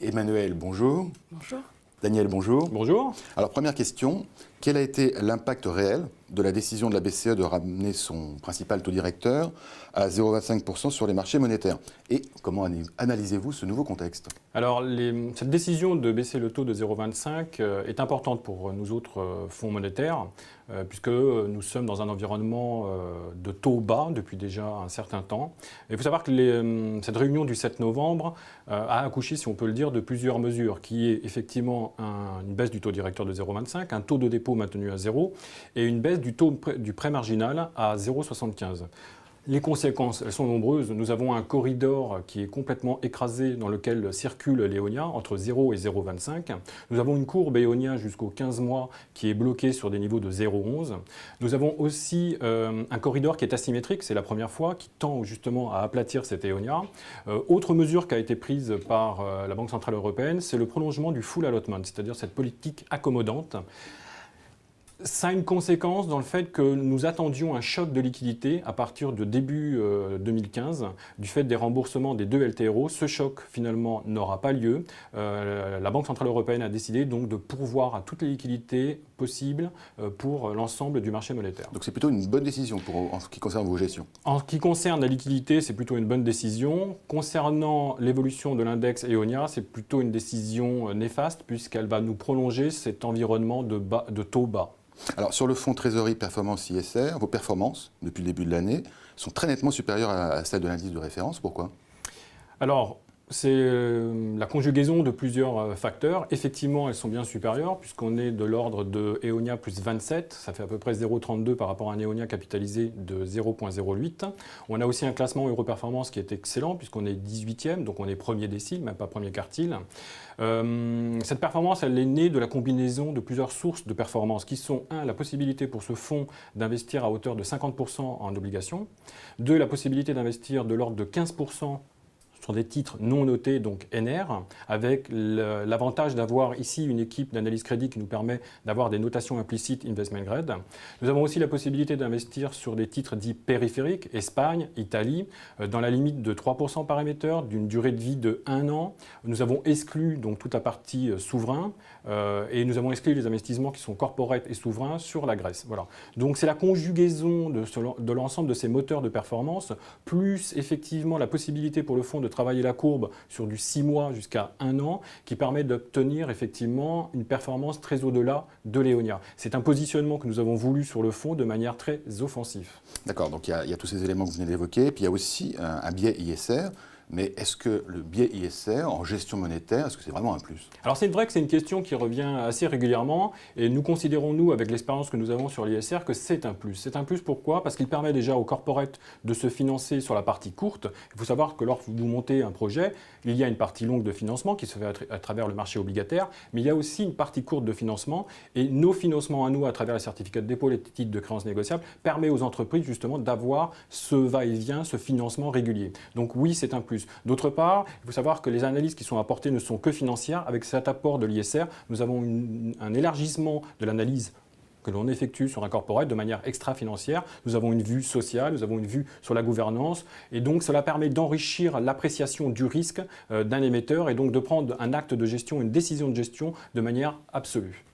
Emmanuel, bonjour. Bonjour. Daniel, bonjour. Bonjour. Alors, première question, quel a été l'impact réel de la décision de la BCE de ramener son principal taux directeur à 0,25% sur les marchés monétaires? Et comment analysez-vous ce nouveau contexte? Alors, cette décision de baisser le taux de 0,25 est importante pour nous autres fonds monétaires, puisque nous sommes dans un environnement de taux bas depuis déjà un certain temps. Il faut savoir que cette réunion du 7 novembre a accouché, si on peut le dire, de plusieurs mesures, qui est effectivement une baisse du taux directeur de 0,25, un taux de dépôt maintenu à 0 et une baisse du taux du prêt marginal à 0,75. Les conséquences, elles sont nombreuses. Nous avons un corridor qui est complètement écrasé dans lequel circule l'Eonia entre 0 et 0,25. Nous avons une courbe Eonia jusqu'aux 15 mois qui est bloquée sur des niveaux de 0,11. Nous avons aussi un corridor qui est asymétrique, c'est la première fois, qui tend justement à aplatir cette Eonia. Autre mesure qui a été prise par la Banque Centrale Européenne, c'est le prolongement du full allotment, c'est-à-dire cette politique accommodante. Ça a une conséquence dans le fait que nous attendions un choc de liquidité à partir de début 2015 du fait des remboursements des deux LTRO. Ce choc finalement n'aura pas lieu. La Banque Centrale Européenne a décidé donc de pourvoir à toutes les liquidités possibles pour l'ensemble du marché monétaire. Donc c'est plutôt une bonne décision en ce qui concerne vos gestions? En ce qui concerne la liquidité, c'est plutôt une bonne décision. Concernant l'évolution de l'index Eonia, c'est plutôt une décision néfaste puisqu'elle va nous prolonger cet environnement de taux bas. Alors, sur le fonds trésorerie performance ISR, vos performances, depuis le début de l'année, sont très nettement supérieures à celles de l'indice de référence. Pourquoi? Alors, c'est la conjugaison de plusieurs facteurs. Effectivement, elles sont bien supérieures, puisqu'on est de l'ordre de Eonia plus 27. Ça fait à peu près 0,32 par rapport à un Eonia capitalisé de 0,08. On a aussi un classement Europerformance qui est excellent, puisqu'on est 18e, donc on est premier décile, même pas premier quartile. Cette performance, elle est née de la combinaison de plusieurs sources de performance, qui sont, 1, la possibilité pour ce fonds d'investir à hauteur de 50% en obligations. 2, la possibilité d'investir de l'ordre de 15% sur des titres non notés, donc NR, avec l'avantage d'avoir ici une équipe d'analyse crédit qui nous permet d'avoir des notations implicites investment grade. Nous avons aussi la possibilité d'investir sur des titres dits périphériques, Espagne, Italie, dans la limite de 3% par émetteur, d'une durée de vie de 1 an. Nous avons exclu donc toute la partie souverain et nous avons exclu les investissements qui sont corporate et souverains sur la Grèce. Voilà. Donc c'est la conjugaison de l'ensemble de ces moteurs de performance, plus effectivement la possibilité pour le fonds de travailler la courbe sur du 6 mois jusqu'à 1 an, qui permet d'obtenir effectivement une performance très au-delà de l'Eonia. C'est un positionnement que nous avons voulu sur le fonds de manière très offensive. D'accord, donc il y a tous ces éléments que vous venez d'évoquer, puis il y a aussi un biais ISR. Mais est-ce que le biais ISR en gestion monétaire, est-ce que c'est vraiment un plus? Alors c'est vrai que c'est une question qui revient assez régulièrement et nous considérons, nous, avec l'expérience que nous avons sur l'ISR, que c'est un plus. C'est un plus pourquoi? Parce qu'il permet déjà aux corporates de se financer sur la partie courte. Il faut savoir que lorsque vous montez un projet, il y a une partie longue de financement qui se fait à travers le marché obligataire, mais il y a aussi une partie courte de financement et nos financements à nous, à travers les certificats de dépôt, les titres de créances négociables, permet aux entreprises justement d'avoir ce va-et-vient, ce financement régulier. Donc oui, c'est un plus. D'autre part, il faut savoir que les analyses qui sont apportées ne sont que financières. Avec cet apport de l'ISR, nous avons un élargissement de l'analyse que l'on effectue sur un corporate de manière extra-financière. Nous avons une vue sociale, nous avons une vue sur la gouvernance et donc cela permet d'enrichir l'appréciation du risque d'un émetteur et donc de prendre un acte de gestion, une décision de gestion de manière absolue.